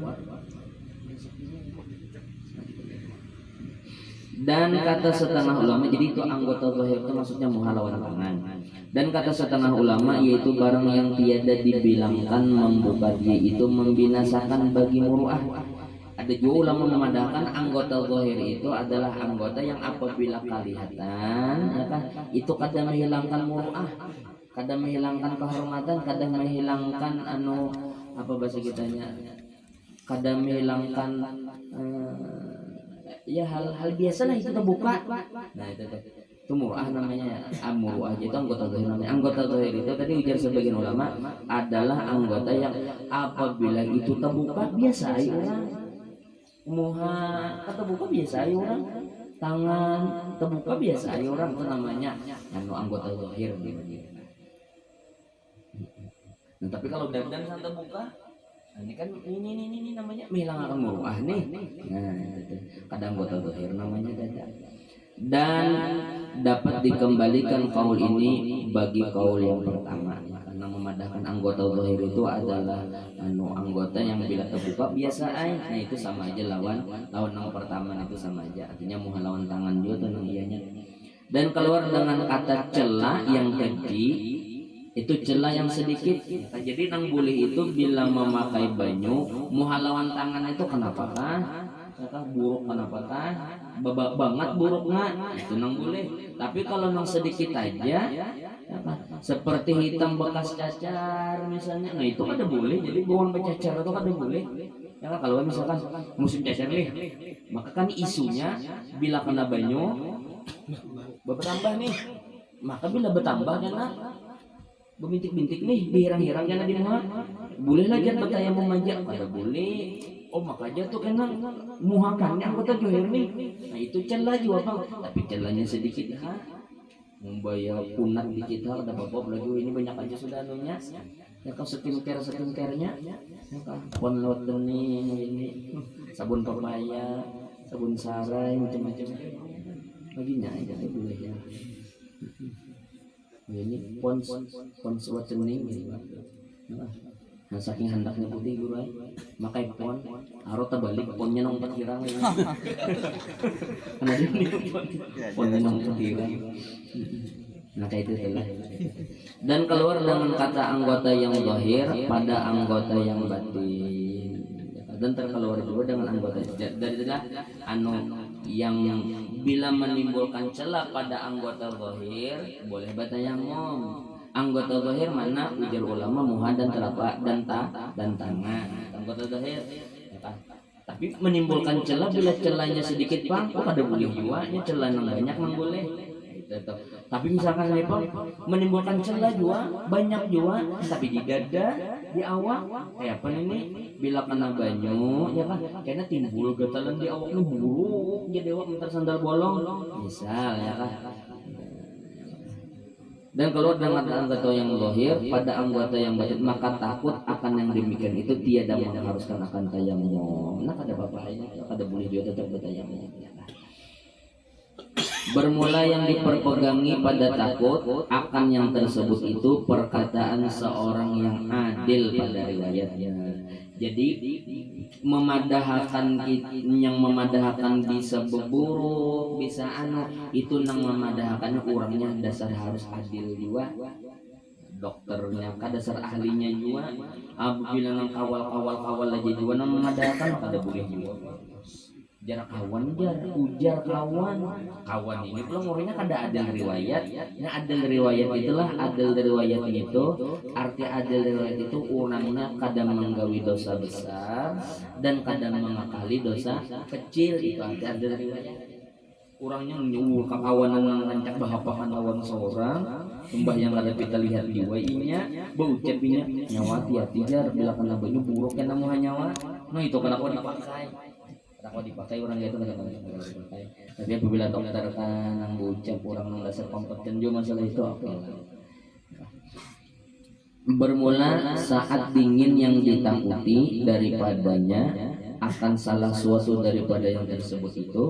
dan kata setengah ulama jadi itu anggota zahir itu maksudnya muhalawan tangan dan kata setengah ulama yaitu barang yang tiada dibilangkan membuka dia itu membinasakan bagi muruah. Ada juga ulama memadahkan anggota zahir itu adalah anggota yang apabila kelihatan ya kan, itu kadang menghilangkan muruah, kadang menghilangkan kehormatan, kadang menghilangkan apa bahasa kitanya, kadang menghilangkan ya hal-hal biasa lah itu terbuka. Nah itu muruah namanya. Muruah itu anggota zahir namanya. Anggota zahir itu tadi ujar sebagian ulama adalah anggota yang apabila itu terbuka biasa orang. Muha terbuka biasa orang, tangan terbuka biasa orang, itu namanya anggota zahir gitu. Nah tapi kalau dandan terbuka, ini kan ini namanya menghilangkan muruah nih. Nah itu kadang anggota zahir namanya dandan. Dan dapat dikembalikan kaul ini bagi kaul yang pertama karena memadahkan anggota zahir itu adalah anggota yang bila terbuka biasa nah itu sama aja lawan yang pertama itu sama aja artinya mau lawan tangan juga tenang ianya dan keluar dengan kata celah yang keji itu celah yang sedikit jadi nang boleh itu bila memakai banyu mau lawan tangan itu kenapa kan buruk kenapa tah babak banget buruk nggak itu nang boleh. Tapi kalau nang sedikit aja seperti hitam bekas cacar misalnya, nah itu kada boleh. Jadi bawaan bercacar itu kada boleh. Ya kan, kalau misalkan musim cacar nih, maka kan isunya bila kena banyu bertambah nih, maka bila bertambah karena bintik-bintik nih dihirang-hirang karena di rumah, boleh lagi betaya memanjat kada boleh. Oh makanya tuh kena muhakannya anggota johir nih, nah itu celah juga bang, tapi celahnya sedikit ha. Membayar punat di kita ada bapak lagi ini banyak aja sudah anunya ya kan, skincare-nya ya kan, konloten ini sabun pepaya, sabun sarai, macam-macam baginya aja boleh ya. Ini pons whitening gitu. Nah saking handaknya putih guru makai pon harus terbalik ponnya nong terkirang ini. Karena ini ponnya nong terkirang. Nah kayak itu telah. Dan keluar dengan kata anggota yang zahir pada anggota yang batin. Dan terkeluar juga dengan anggota dari anu yang bila menimbulkan celah pada anggota zahir boleh batayamum. Anggota zahir mana ujar ulama muha dan telapak dan tangan anggota zahir ya kan? Tapi menimbulkan celah bila celahnya sedikit bang ada boleh juga nya celah yang banyak nang boleh. Tapi misalkan menimbulkan celah juga banyak juga, tapi di dada di awak kayak apa ini bila kena banyu ya kan karena timbul getalan di awak ini buruk jadi awak mentar sandal bolong misal ya kan. Dan kalau dengan anggota yang zahir pada anggota yang batin maka takut akan yang demikian itu tiada mengharuskan akan tayamum. Nah ada bapaknya ada boleh juga tetap bertayamum. Bermula yang diperpegangi pada takut akan yang tersebut itu perkataan seorang yang adil pada riwayatnya. Jadi memadahkan yang memadahkan bisa beburuk bisa anu itu nang memadahkannya orangnya dasar harus adil juga, dokternya kan dasar ahlinya juga. Apabila nang kawal aja juga nang memadahkan kada boleh juga. Jarak kawan ujar kawan ini pulang orangnya kada ada riwayat. Nah ada riwayat itulah ada riwayat itu arti ada riwayat itu orangnya kadang menggawi dosa besar dan kadang mengakali dosa kecil, itu arti ada riwayat. Orangnya nyuwur kawanan ngancak bahapahan lawan seorang sembah yang ada kita lihat di wainya baucap ini nyawa hati-hati jar bila kena banyu buruk kan namu nyawa. Nah itu kenapa dipakai kalau dipakai orang itu nggak dipakai. Tapi apabila dokter kan ucap orang nggak sekompeten juga masalah itu oke. Bermula saat dingin yang ditakuti daripadanya akan salah suatu daripada yang tersebut itu,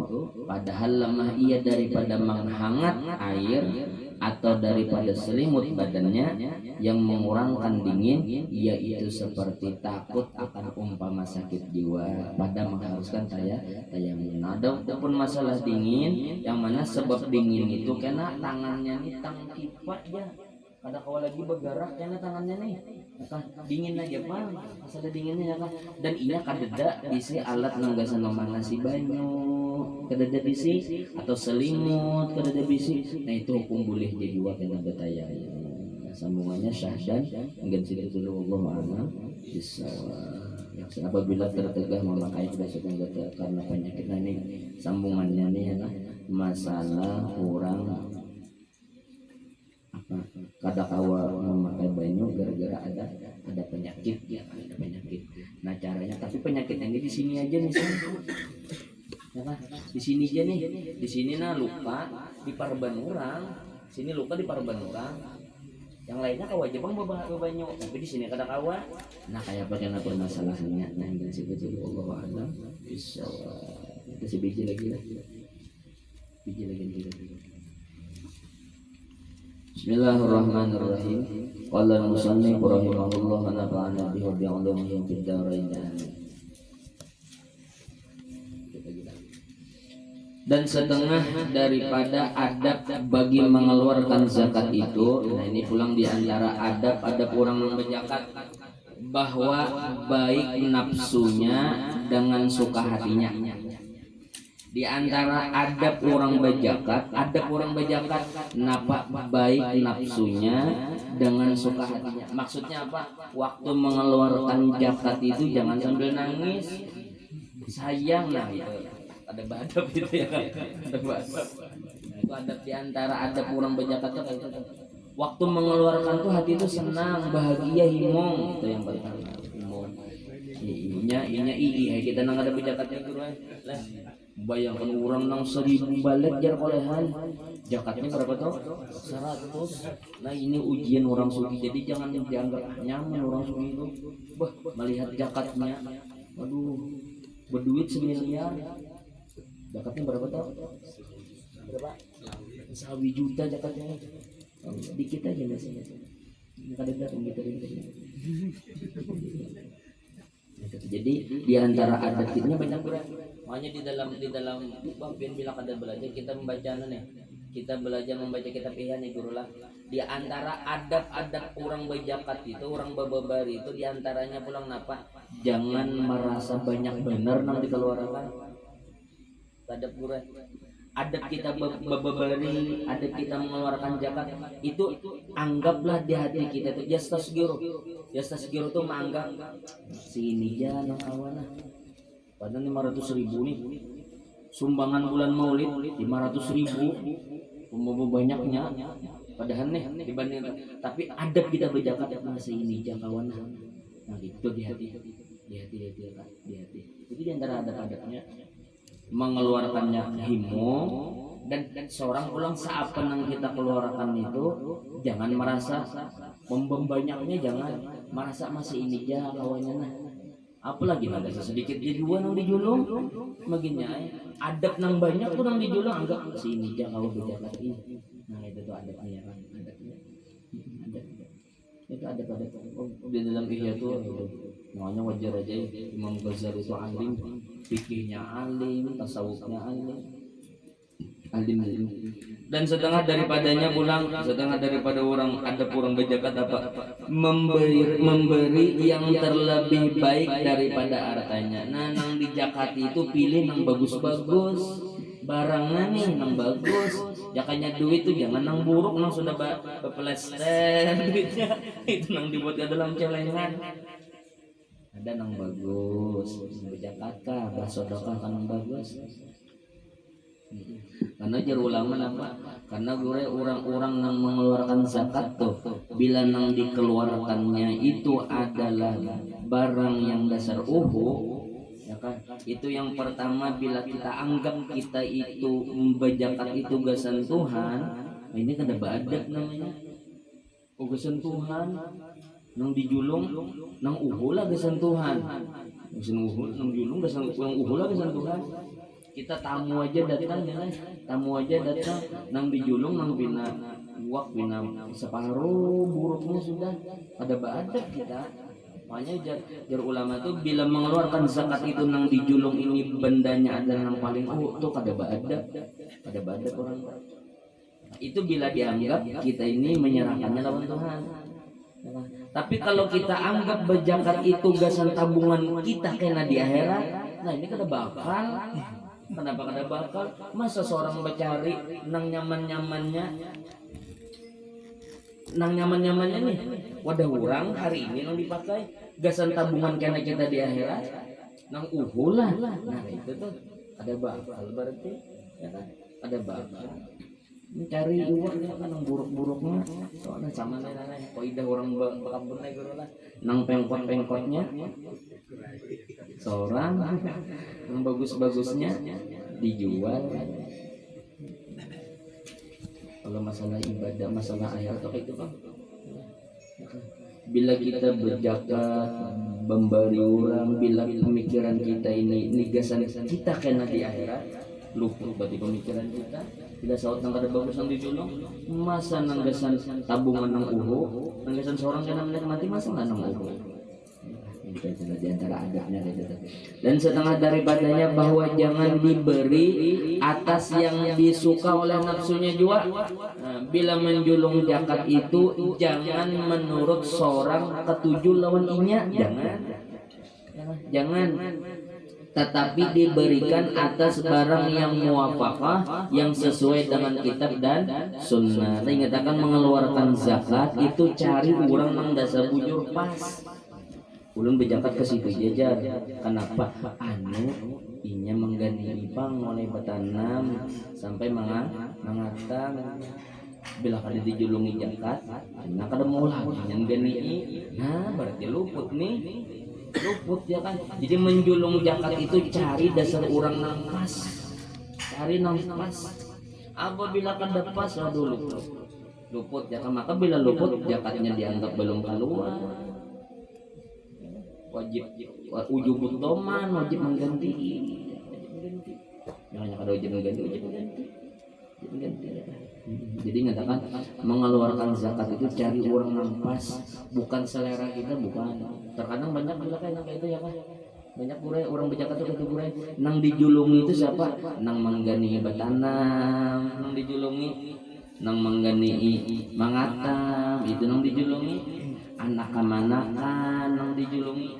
padahal lemah ia daripada menghangat air atau daripada selimut badannya yang mengurangkan dingin, yaitu seperti takut akan umpama sakit jiwa pada mengharuskan tayamum. Ada pun masalah dingin yang mana sebab dingin itu karena tangannya nih tangkipat ya, kada kau lagi bergerak karena tangannya nih dingin aja pak, masalah dinginnya ya kan. Dan iya kadeda isi alat nanggasan memanasi banyu, kadeda bisi atau selimut kadeda bisi, nah itu hukum boleh jadi wakil betaya. Sambungannya syahdan enggak situ dulu Allah a'lam bishawab. Apabila tertegah memakai berdasarkan karena penyakit ini sambungannya nih ya, masalah kurang kada kawa memakai banyu gara-gara ada penyakit ya, ada penyakit. Nah caranya, tapi penyakit ini di sini aja nih ya kan, di sini aja nih, di sini nah luka di parban orang, sini luka di parban orang, yang lainnya kawa aja bang bawa banyu, tapi di sini kada kawa. Nah kayak bagaimana permasalahannya, nah yang sih betul Allah a'lam bishawab. Itu si biji lagi Bismillahirrahmanirrahim. Qala al-musannif rahimahullah wa nafa'ana bihi wa bi'ulumihi fid dharain. Dan setengah daripada adab bagi mengeluarkan zakat itu, nah ini pulang di antara adab orang berzakat bahwa baik nafsunya dengan suka hatinya. Di antara adab orang berzakat napa baik nafsunya dengan suka hatinya. Maksudnya apa? Waktu mengeluarkan zakat itu jangan sambil nangis, sayang, nah itu ada adab itu ya kan? Ada adab. Itu adab di antara adab orang berzakat itu kayak itu. Waktu mengeluarkan tuh hati itu senang, bahagia, himong, itu yang pertama. Himong. Iya kita nang ada zakatnya itu lah. Bayangkan orang nang 1000 balik jar kolehan, zakatnya berapa tuh? 100. Nah ini ujian orang sufi, jadi jangan dianggap nyaman orang sufi itu. Melihat zakatnya, waduh, berduit 1 miliar, zakatnya berapa tuh? Berapa? 1 juta zakatnya. Dikit aja nasinya. Kadang-kadang gitu. Jadi di antara adatnya banyak berat. Makanya di dalam bagian bila kada belajar kita membaca nih. Kita belajar membaca kitab Ihya nih guru lah. Di antara adab-adab orang berzakat itu, orang bababari itu di antaranya pulang napa? Jangan merasa banyak benar nang dikeluarkan. Adab guru. Adab kita bababari, adab kita mengeluarkan zakat itu anggaplah di hati kita itu Yastasgiru tuh menganggap sini ya anak kawan lah. Padahal 500.000 nih sumbangan bulan Maulid 500.000 banyaknya. Padahal nih dibanding tapi adab kita berzakat masih ini ya kawan. Nah itu di hati. Jadi di antara adab-adabnya mengeluarkannya himong dan seorang pulang saat penang kita keluarkan itu jangan merasa membanyaknya, jangan merasa masih ini aja kawannya nah apalagi ada sedikit di dua nang dijulung maginya adab nang banyak tuh nang dijulung anggap si ini aja kalau berjalan ini. Nah itu tuh adabnya kan, adabnya itu adab di dalam Ihya tuh makanya wajar aja Imam Ghazali itu alim, fikihnya alim, tasawufnya alim. Dan setengah daripadanya pulang, setengah daripada orang ada kurang berzakat apa memberi yang terlebih baik daripada hartanya. Nah nang di zakat itu pilih nang bagus-bagus, barangnya nih nang bagus. Jakanya duit tuh jangan nang buruk, nang sudah bepelester duitnya itu nang dibuat ke dalam celengan. Ada nang bagus, berzakat kah, basodokah kan nang bagus. Karena jar ulama apa? Karena gue orang-orang yang mengeluarkan zakat tuh bila nang dikeluarkannya itu adalah barang yang dasar ya kan? Itu yang pertama bila kita anggap kita itu berzakat itu gasan Tuhan, nah ini kan ada adab namanya. Gasan Tuhan nang dijulung nang lah gasan Tuhan. Gasan nang julung gasan lah gasan Tuhan. Kita tamu aja datang nang dijulung nang bina separuh buruknya sudah ada adab kita. Makanya jar ulama tuh bila mengeluarkan zakat itu nang dijulung ini bendanya ada nang paling tuh ada adab orang. Itu bila dianggap kita ini menyerahkannya lawan Tuhan. Tapi kalau kita anggap berzakat itu gasan tabungan kita kena di akhirat, nah ini kada bakal. Kenapa kada bakal? Masa seorang mencari nang nyaman-nyamannya nih. Wadah orang hari ini nang dipakai gasan tabungan kena kita di akhirat, nang lah. Nah itu tuh ada bakal berarti, ya kan? Ada bakal mencari uangnya kan nang buruk-buruknya. Soalnya sama nih, koidah orang bakabun lagi lah. Nang pengkot-pengkotnya seorang yang bagus-bagusnya dijual. Kalau masalah ibadah, masalah akhirat atau itu kan, bila kita berzakat memberi orang, bila pemikiran kita ini gasan kita kena di akhirat, luput berarti pemikiran kita. Bila saat nang kada bagus nang dijulung, masa nang gasan tabungan nang nang gasan seorang kena mati masa nggak nang itu di antara adabnya gitu. Dan setengah daripadanya bahwa jangan diberi atas yang disuka oleh nafsunya juga. Nah, bila menjulung zakat itu jangan menurut seorang ketujuh lawan inya, jangan. tetapi diberikan atas barang yang muwafaqah, yang sesuai dengan kitab dan sunnah. Ingatakan mengeluarkan zakat itu cari orang yang dasar bujur pas. Ulun berzakat ke situ jajar. Kenapa? Inya mengganti ipang mulai bertanam sampai mengatang. Bila kada dijulungi zakat, nah kada mau lagi yang gani. Nah berarti luput nih. Luput ya kan. Jadi menjulung zakat itu cari dasar orang nang pas. Cari nang pas. Apabila kada pas aduh luput ya kan. Maka bila luput zakatnya dianggap belum keluar. Wajib ujub doman, wajib mengganti. Jangan kada wajib mengganti. Jadi ngatakan mengeluarkan zakat itu cari orang yang pas, bukan selera kita, bukan. Terkadang banyak juga kayak itu ya kan. Banyak burai orang berzakat itu burai nang dijulungi itu siapa? Nang menggani batanam, nang dijulungi nang menggani mangatam, itu nang dijulungi anak kamanakan, nang dijulungi.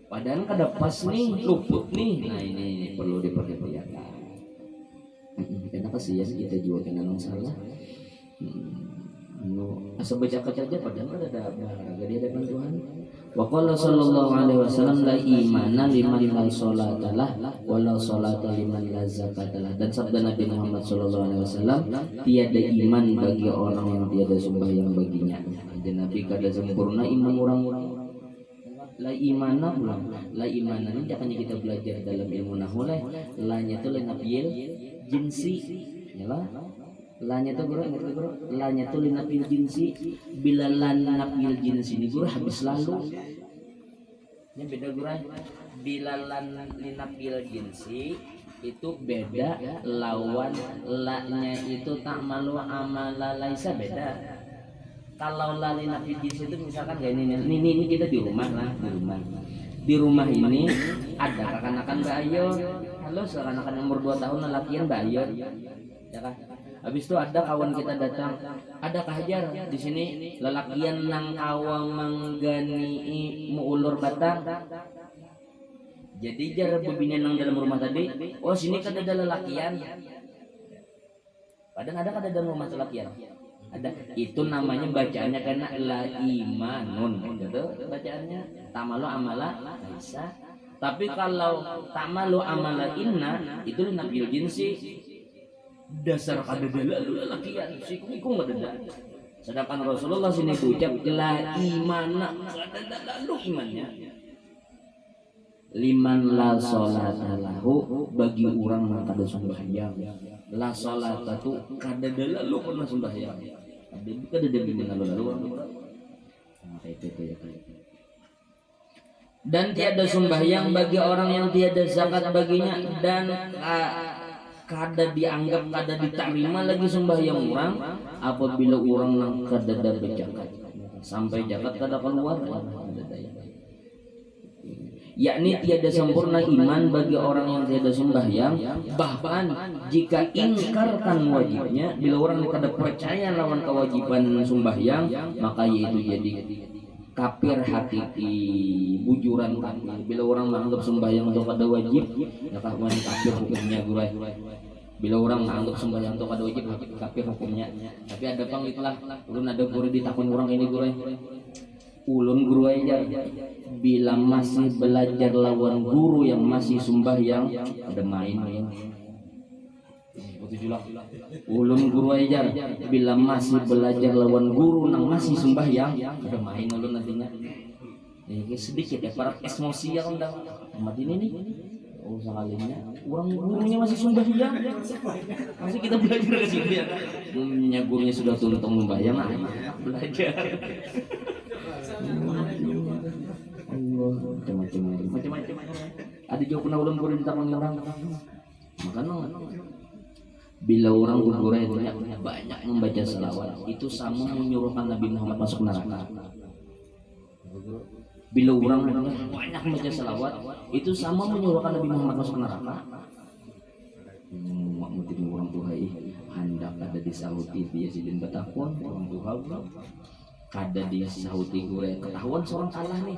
Padahal kada pas nih, luput nih. Nah ini perlu diperhatikan. Karena kasihan kita juga kena nang salah. Asal berzakat saja padahal ada harga dia ada bantuan. Wa qala sallallahu alaihi wasallam la imana liman la sholata lah wala sholata liman la zakata lah. Dan sabda Nabi Muhammad sallallahu alaihi wasallam, tiada iman bagi orang yang tiada sembahyang baginya. Dan Nabi kada sempurna iman orang-orang. La imana ulang. La imana ini jangan kita belajar dalam ilmu nahwu lah. La-nya itu linafil jinsi. Yalah. La-nya itu guru ingat guru. La-nya itu linafil jinsi. Bila lan nafil jinsi ini guru habis lalu. Ini beda guru. Bila lan linafil jinsi itu beda lawan la-nya itu tak malu amala laisa beda. Kalau lali nafi jins itu misalkan kayak ini kita di rumah lah, di rumah ini ada kanak-kanak Mbak Ayo, halo seakan-akan umur 2 tahun lelakian Mbak Ayo, ya kan? Habis itu ada kawan kita datang, ada Hajar di sini lelakian nang awang menggani muulur batang. Jadi jar bebina nang dalam rumah tadi, oh sini kan ada lelakian. Padahal ada dalam rumah lelakian. Ada itu namanya bacaannya karena la imanun gitu bacaannya tamalu amala laisa. Tapi kalau tamalu amala inna itu nabil jinsi dasar kada lalu lakian siku kada. Sedangkan Rasulullah sini ucap la imana kada lalu imannya. Liman la sholata lahu bagi orang yang kada sembahyang. La sholata tu kada lalu pernah sembahyang. Kada demi lalu. Dan tiada sembahyang bagi orang yang tiada zakat baginya dan kada dianggap kada diterima lagi sembahyang orang apabila orang yang kada ada zakat sampai zakat kada keluar. Yakni tiada sempurna iman bagi orang yang tiada sembahyang, bahkan jika ingkarkan wajibnya, bila orang kada percaya lawan kewajiban sembahyang, maka yaitu jadi kafir hakiki, bujuran kafir. Bila orang menganggap sembahyang itu kada wajib, ya kafir hukumnya gurai. Bila orang menganggap sembahyang itu kada wajib, kafir hukumnya. Tapi ada pang itulah, ulun ada guru ditakun orang ini gurai. Ulun guru aja bila masih belajar lawan guru yang masih sembahyang ada main ya. Ulun guru aja bila masih belajar lawan guru yang masih sembahyang ada main ulun nantinya. Ini sedikit ya para emosi ya kan umat ini nih. Oh sekalinya orang gurunya masih sembahyang. Masih kita belajar ke sini ya. Punya gurunya sudah tuntung sembahyang belajar. Macam-macam. Ada juga pernah ulun guru ditakoni orang. Makanya bila orang guru itu banyak membaca selawat itu sama menyuruhkan Nabi Muhammad masuk neraka. Bila orang banyak membaca selawat itu sama menyuruhkan Nabi Muhammad masuk neraka. Makmutin orang Tuhai hendak ada disauti dia sidin batakon orang Tuhan kada dia sahuti gue ketahuan seorang salah nih.